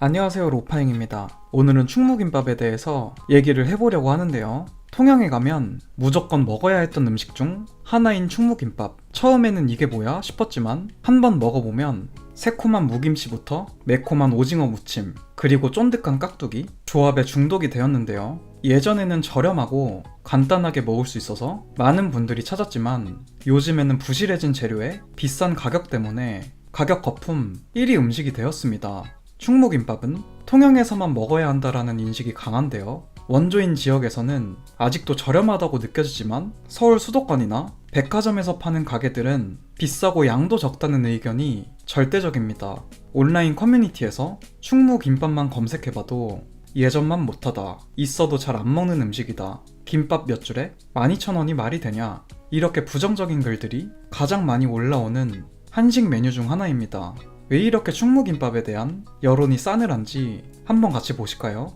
안녕하세요, 로파잉입니다. 오늘은 충무김밥에 대해서 얘기를 해보려고 하는데요. 통영에 가면 무조건 먹어야 했던 음식 중 하나인 충무김밥. 처음에는 이게 뭐야 싶었지만 한번 먹어보면 새콤한 무김치부터 매콤한 오징어 무침, 그리고 쫀득한 깍두기, 조합에 중독이 되었는데요. 예전에는 저렴하고 간단하게 먹을 수 있어서 많은 분들이 찾았지만 요즘에는 부실해진 재료에 비싼 가격 때문에 가격 거품 1위 음식이 되었습니다. 충무김밥은 통영에서만 먹어야 한다라는 인식이 강한데요. 원조인 지역에서는 아직도 저렴하다고 느껴지지만 서울 수도권이나 백화점에서 파는 가게들은 비싸고 양도 적다는 의견이 절대적입니다. 온라인 커뮤니티에서 충무김밥만 검색해봐도 예전만 못하다, 있어도 잘 안 먹는 음식이다, 김밥 몇 줄에 12,000원이 말이 되냐, 이렇게 부정적인 글들이 가장 많이 올라오는 한식 메뉴 중 하나입니다. 왜 이렇게 충무김밥에 대한 여론이 싸늘한지 한번 같이 보실까요?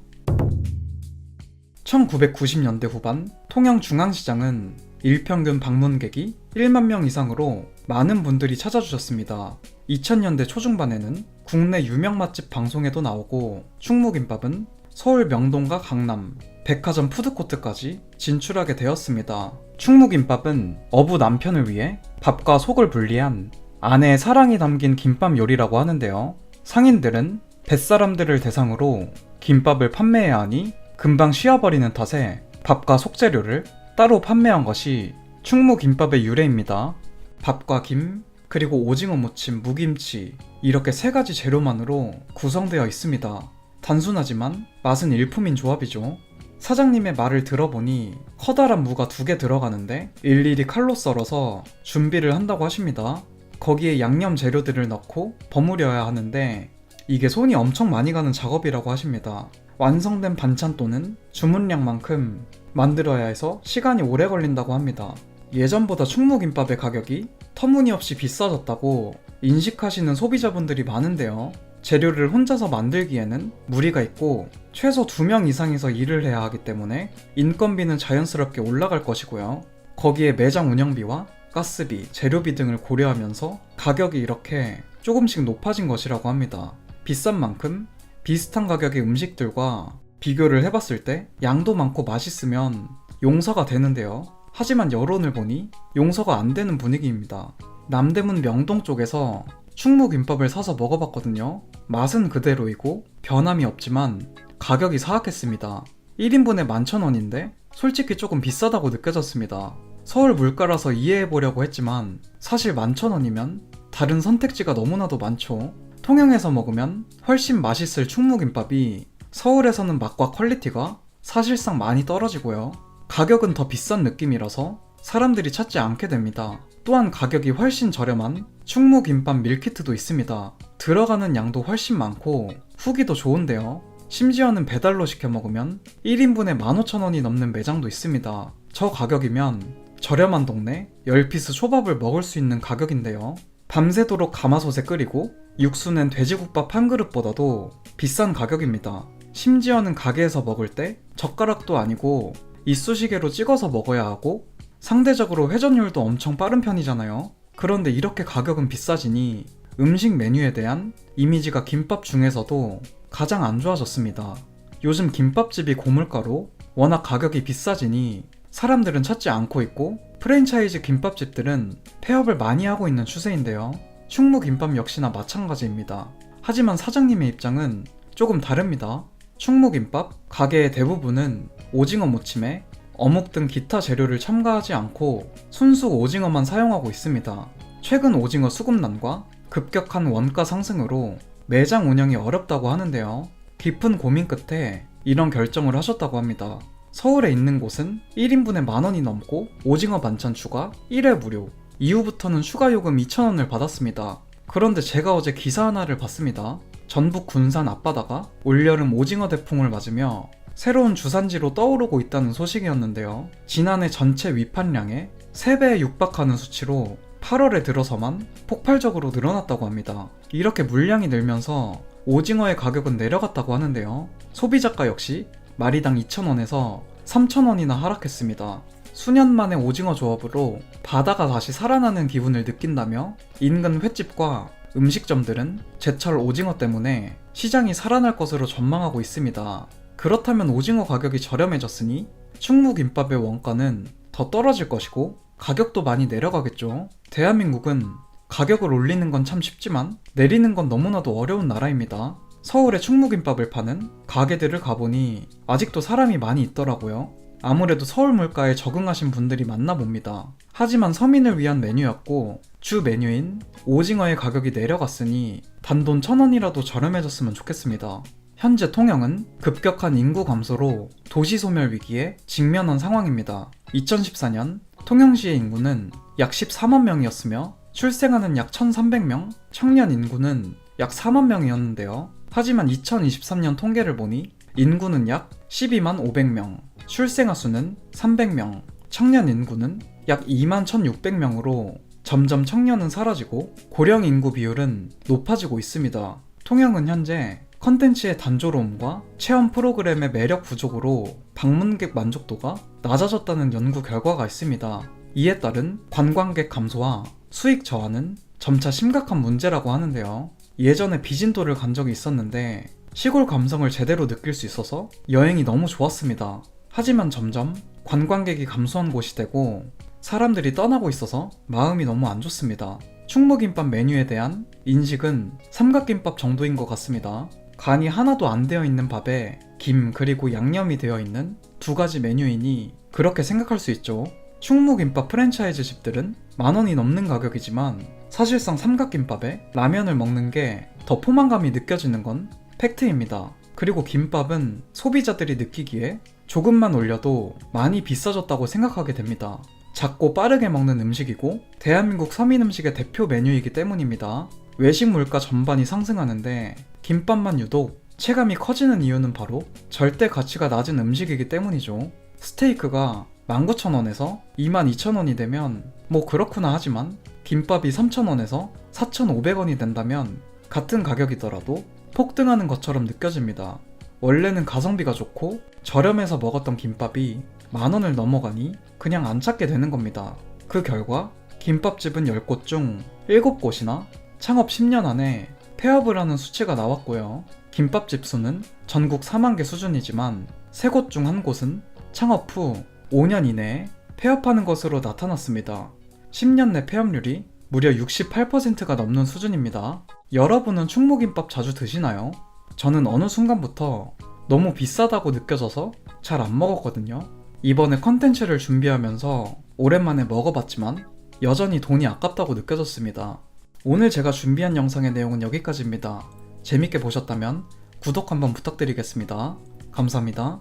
1990년대 후반 통영 중앙시장은 일평균 방문객이 1만 명 이상으로 많은 분들이 찾아주셨습니다. 2000년대 초중반에는 국내 유명 맛집 방송에도 나오고 충무김밥은 서울 명동과 강남, 백화점 푸드코트까지 진출하게 되었습니다. 충무김밥은 어부 남편을 위해 밥과 속을 분리한 아내의 사랑이 담긴 김밥 요리라고 하는데요. 상인들은 뱃사람들을 대상으로 김밥을 판매해야 하니 금방 쉬어버리는 탓에 밥과 속재료를 따로 판매한 것이 충무김밥의 유래입니다. 밥과 김, 그리고 오징어 무침, 무김치, 이렇게 세 가지 재료만으로 구성되어 있습니다. 단순하지만 맛은 일품인 조합이죠. 사장님의 말을 들어보니 커다란 무가 2개 들어가는데 일일이 칼로 썰어서 준비를 한다고 하십니다. 거기에 양념 재료들을 넣고 버무려야 하는데 이게 손이 엄청 많이 가는 작업이라고 하십니다. 완성된 반찬 또는 주문량만큼 만들어야 해서 시간이 오래 걸린다고 합니다. 예전보다 충무김밥의 가격이 터무니없이 비싸졌다고 인식하시는 소비자분들이 많은데요. 재료를 혼자서 만들기에는 무리가 있고 최소 2명 이상이서 일을 해야 하기 때문에 인건비는 자연스럽게 올라갈 것이고요. 거기에 매장 운영비와 가스비, 재료비 등을 고려하면서 가격이 이렇게 조금씩 높아진 것이라고 합니다. 비싼 만큼 비슷한 가격의 음식들과 비교를 해봤을 때 양도 많고 맛있으면 용서가 되는데요. 하지만 여론을 보니 용서가 안 되는 분위기입니다. 남대문 명동 쪽에서 충무김밥을 사서 먹어봤거든요. 맛은 그대로이고 변함이 없지만 가격이 사악했습니다. 1인분에 11,000원인데 솔직히 조금 비싸다고 느껴졌습니다. 서울 물가라서 이해해보려고 했지만 사실 11,000원이면 다른 선택지가 너무나도 많죠. 통영에서 먹으면 훨씬 맛있을 충무김밥이 서울에서는 맛과 퀄리티가 사실상 많이 떨어지고요. 가격은 더 비싼 느낌이라서 사람들이 찾지 않게 됩니다. 또한 가격이 훨씬 저렴한 충무김밥 밀키트도 있습니다. 들어가는 양도 훨씬 많고 후기도 좋은데요. 심지어는 배달로 시켜 먹으면 1인분에 15,000원이 넘는 매장도 있습니다. 저 가격이면 저렴한 동네 10피스 초밥을 먹을 수 있는 가격인데요. 밤새도록 가마솥에 끓이고 육수 낸 돼지국밥 한 그릇보다도 비싼 가격입니다. 심지어는 가게에서 먹을 때 젓가락도 아니고 이쑤시개로 찍어서 먹어야 하고 상대적으로 회전율도 엄청 빠른 편이잖아요. 그런데 이렇게 가격은 비싸지니 음식 메뉴에 대한 이미지가 김밥 중에서도 가장 안 좋아졌습니다. 요즘 김밥집이 고물가로 워낙 가격이 비싸지니 사람들은 찾지 않고 있고 프랜차이즈 김밥집들은 폐업을 많이 하고 있는 추세인데요. 충무김밥 역시나 마찬가지입니다. 하지만 사장님의 입장은 조금 다릅니다. 충무김밥 가게의 대부분은 오징어 무침에 어묵 등 기타 재료를 첨가하지 않고 순수 오징어만 사용하고 있습니다. 최근 오징어 수급난과 급격한 원가 상승으로 매장 운영이 어렵다고 하는데요. 깊은 고민 끝에 이런 결정을 하셨다고 합니다. 서울에 있는 곳은 1인분에 10,000원이 넘고 오징어 반찬 추가 1회 무료, 이후부터는 추가 요금 2,000원을 받았습니다. 그런데 제가 어제 기사 하나를 봤습니다. 전북 군산 앞바다가 올여름 오징어 대풍을 맞으며 새로운 주산지로 떠오르고 있다는 소식이었는데요. 지난해 전체 위판량의 3배에 육박하는 수치로 8월에 들어서만 폭발적으로 늘어났다고 합니다. 이렇게 물량이 늘면서 오징어의 가격은 내려갔다고 하는데요. 소비자가 역시 마리당 2,000원에서 3,000원이나 하락했습니다. 수년 만에 오징어 조합으로 바다가 다시 살아나는 기분을 느낀다며 인근 횟집과 음식점들은 제철 오징어 때문에 시장이 살아날 것으로 전망하고 있습니다. 그렇다면 오징어 가격이 저렴해졌으니 충무김밥의 원가는 더 떨어질 것이고 가격도 많이 내려가겠죠. 대한민국은 가격을 올리는 건 참 쉽지만 내리는 건 너무나도 어려운 나라입니다. 서울에 충무김밥을 파는 가게들을 가보니 아직도 사람이 많이 있더라고요. 아무래도 서울 물가에 적응하신 분들이 많나 봅니다. 하지만 서민을 위한 메뉴였고 주 메뉴인 오징어의 가격이 내려갔으니 단돈 1,000원이라도 저렴해졌으면 좋겠습니다. 현재 통영은 급격한 인구 감소로 도시 소멸 위기에 직면한 상황입니다. 2014년 통영시의 인구는 약 14만 명이었으며 출생하는 약 1,300명, 청년 인구는 약 4만 명이었는데요. 하지만 2023년 통계를 보니 인구는 약 12만 500명, 출생아 수는 300명, 청년 인구는 약 2만 1,600명으로 점점 청년은 사라지고 고령 인구 비율은 높아지고 있습니다. 통영은 현재 컨텐츠의 단조로움과 체험 프로그램의 매력 부족으로 방문객 만족도가 낮아졌다는 연구 결과가 있습니다. 이에 따른 관광객 감소와 수익 저하는 점차 심각한 문제라고 하는데요. 예전에 비진도를 간 적이 있었는데 시골 감성을 제대로 느낄 수 있어서 여행이 너무 좋았습니다. 하지만 점점 관광객이 감소한 곳이 되고 사람들이 떠나고 있어서 마음이 너무 안 좋습니다. 충무김밥 메뉴에 대한 인식은 삼각김밥 정도인 것 같습니다. 간이 하나도 안 되어 있는 밥에 김 그리고 양념이 되어 있는 두 가지 메뉴이니 그렇게 생각할 수 있죠. 충무김밥 프랜차이즈 집들은 10,000원이 넘는 가격이지만 사실상 삼각김밥에 라면을 먹는 게 더 포만감이 느껴지는 건 팩트입니다. 그리고 김밥은 소비자들이 느끼기에 조금만 올려도 많이 비싸졌다고 생각하게 됩니다. 작고 빠르게 먹는 음식이고 대한민국 서민 음식의 대표 메뉴이기 때문입니다. 외식 물가 전반이 상승하는데 김밥만 유독 체감이 커지는 이유는 바로 절대 가치가 낮은 음식이기 때문이죠. 스테이크가 19,000원에서 22,000원이 되면 뭐 그렇구나 하지만 김밥이 3,000원에서 4,500원이 된다면 같은 가격이더라도 폭등하는 것처럼 느껴집니다. 원래는 가성비가 좋고 저렴해서 먹었던 김밥이 10,000원을 넘어가니 그냥 안 찾게 되는 겁니다. 그 결과 김밥집은 10곳 중 7곳이나 창업 10년 안에 폐업을 하는 수치가 나왔고요. 김밥집 수는 전국 4만 개 수준이지만 3곳 중 1곳은 창업 후 5년 이내에 폐업하는 것으로 나타났습니다. 10년 내 폐업률이 무려 68%가 넘는 수준입니다. 여러분은 충무김밥 자주 드시나요? 저는 어느 순간부터 너무 비싸다고 느껴져서 잘 안 먹었거든요. 이번에 컨텐츠를 준비하면서 오랜만에 먹어봤지만 여전히 돈이 아깝다고 느껴졌습니다. 오늘 제가 준비한 영상의 내용은 여기까지입니다. 재밌게 보셨다면 구독 한번 부탁드리겠습니다. 감사합니다.